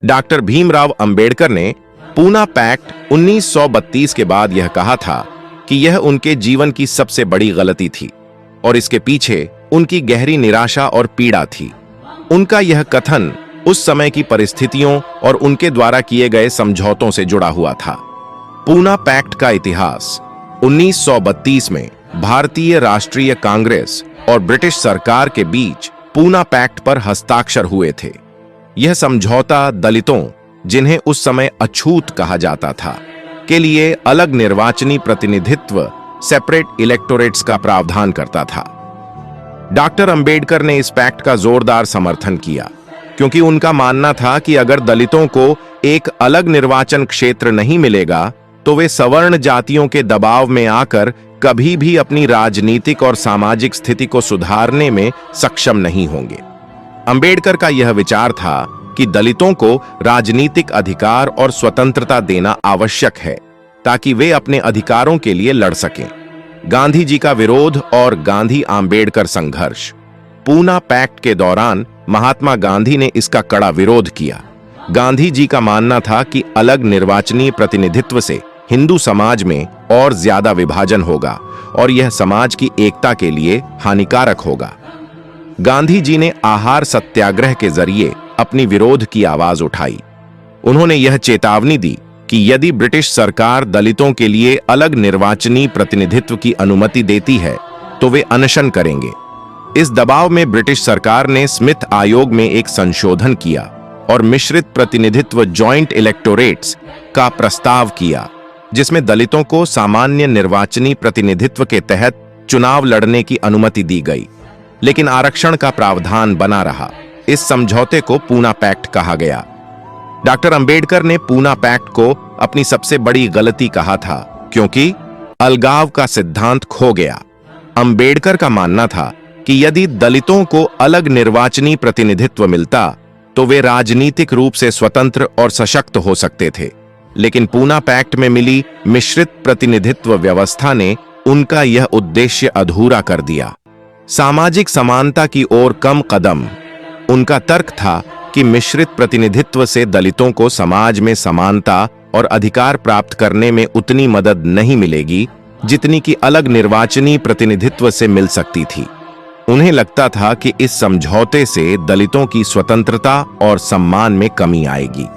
Doctor Bhimrao Ambedkar ने Poona pact 1932 के बाद यह कहा था कि यह उनके जीवन की सबसे बड़ी गलती थी और इसके पीछे उनकी गहरी निराशा और पीड़ा थी। उनका यह कथन उस समय की परिस्थितियों और उनके द्वारा किए गए समझौतों से जुड़ा हुआ था। पूना पैक्ट का इतिहास 1932 में भारतीय राष्ट्रीय कांग्रेस और ब्रिटिश सरकार के बीच पूना पैक्ट पर हस्ताक्षर हुए थे। यह समझौता दलितों, जिन्हें उस समय अछूत कहा जाता था, के लिए अलग निर्वाचनी प्रतिनिधित्व, सेपरेट इलेक्टोरेट्स का प्रावधान करता था। डॉक्टर अंबेडकर ने इस पैक्ट का जोरदार समर्थन किया क्योंकि उनका मानना था कि अगर दलितों को एक अलग निर्वाचन क्षेत्र नहीं मिलेगा तो वे सवर्ण जातियों के दबाव में आकर कभी भी अपनी राजनीतिक और सामाजिक स्थिति को सुधारने में सक्षम नहीं होंगे। अंबेडकर का यह विचार था कि दलितों को राजनीतिक अधिकार और स्वतंत्रता देना आवश्यक है ताकि वे अपने अधिकारों के लिए लड़ सकें। गांधी जी का विरोध और गांधी आंबेडकर संघर्ष। पूना पैक्ट के दौरान महात्मा गांधी ने इसका कड़ा विरोध किया। गांधी जी का मानना था कि अलग निर्वाचनीय प्रतिनिधित्व से हिंदू समाज में और ज्यादा विभाजन होगा और यह समाज की एकता के लिए हानिकारक होगा। गांधी जी ने आहार सत्याग्रह के जरिए अपनी विरोध की आवाज उठाई। उन्होंने यह चेतावनी दी कि यदि ब्रिटिश सरकार दलितों के लिए अलग निर्वाचनी प्रतिनिधित्व की अनुमति देती है तो वे अनशन करेंगे। इस दबाव में ब्रिटिश सरकार ने स्मिथ आयोग में एक संशोधन किया और मिश्रित प्रतिनिधित्व जॉइंट इलेक्टोरेट्स का प्रस्ताव किया, जिसमें दलितों को सामान्य निर्वाचनी प्रतिनिधित्व के तहत चुनाव लड़ने की अनुमति दी गई, लेकिन आरक्षण का प्रावधान बना रहा। इस समझौते को पूना पैक्ट कहा गया। डॉक्टर अंबेडकर ने पूना पैक्ट को अपनी सबसे बड़ी गलती कहा था क्योंकि अलगाव का सिद्धांत खो गया। अंबेडकर का मानना था कि यदि दलितों को अलग निर्वाचनी प्रतिनिधित्व मिलता तो वे राजनीतिक रूप से स्वतंत्र और सशक्त हो सकते थे, लेकिन पूना पैक्ट में मिली मिश्रित प्रतिनिधित्व व्यवस्था ने उनका यह उद्देश्य अधूरा कर दिया। सामाजिक समानता की ओर कम कदम। उनका तर्क था कि मिश्रित प्रतिनिधित्व से दलितों को समाज में समानता और अधिकार प्राप्त करने में उतनी मदद नहीं मिलेगी जितनी कि अलग निर्वाचनी प्रतिनिधित्व से मिल सकती थी। उन्हें लगता था कि इस समझौते से दलितों की स्वतंत्रता और सम्मान में कमी आएगी।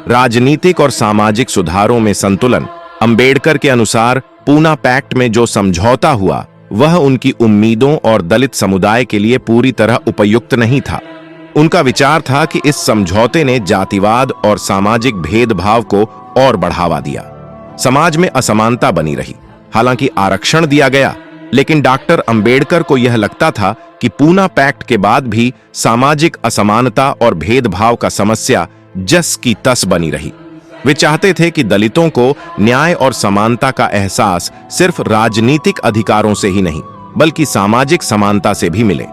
राजनीतिक और सामाजिक सुधारों में संतुलन। अंबेडकर के अनुसार पूना पैक्ट में जो समझौता हुआ वह उनकी उम्मीदों और दलित समुदाय के लिए पूरी तरह उपयुक्त नहीं था। उनका विचार था कि इस समझौते ने जातिवाद और सामाजिक भेदभाव को और बढ़ावा दिया। समाज में असमानता बनी रही। हालांकि आरक्षण दिया गया, लेकिन डॉक्टर अंबेडकर को यह लगता था कि पूना पैक्ट के बाद भी सामाजिक असमानता और भेदभाव का समस्या जस की तस बनी रही। वे चाहते थे कि दलितों को न्याय और समानता का एहसास सिर्फ राजनीतिक अधिकारों से ही नहीं बल्कि सामाजिक समानता से भी मिले।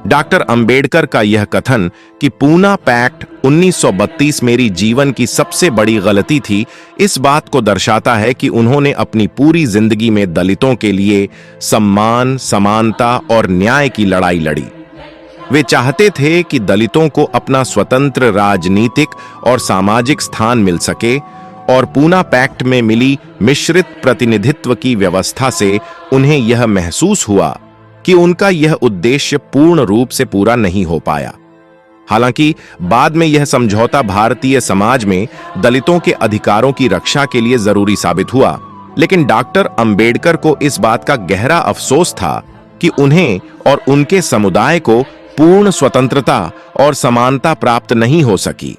डॉक्टर अंबेडकर का यह कथन कि पूना पैक्ट 1932 मेरी जीवन की सबसे बड़ी गलती थी, इस बात को दर्शाता है कि उन्होंने अपनी पूरी जिंदगी में दलितों के लिए सम्मान, समानता और न्याय की लड़ाई लड़ी। वे चाहते थे कि दलितों को अपना स्वतंत्र राजनीतिक और सामाजिक स्थान मिल सके और पूना पैक्ट में मिली मिश्रित प्रतिनिधित्व की व्यवस्था से उन्हें यह महसूस हुआ कि उनका यह उद्देश्य पूर्ण रूप से पूरा नहीं हो पाया। हालांकि बाद में यह समझौता भारतीय समाज में दलितों के अधिकारों की रक्षा के लिए जरूरी साबित हुआ, लेकिन डॉक्टर अंबेडकर को इस बात का गहरा अफसोस था कि उन्हें और उनके समुदाय को पूर्ण स्वतंत्रता और समानता प्राप्त नहीं हो सकी।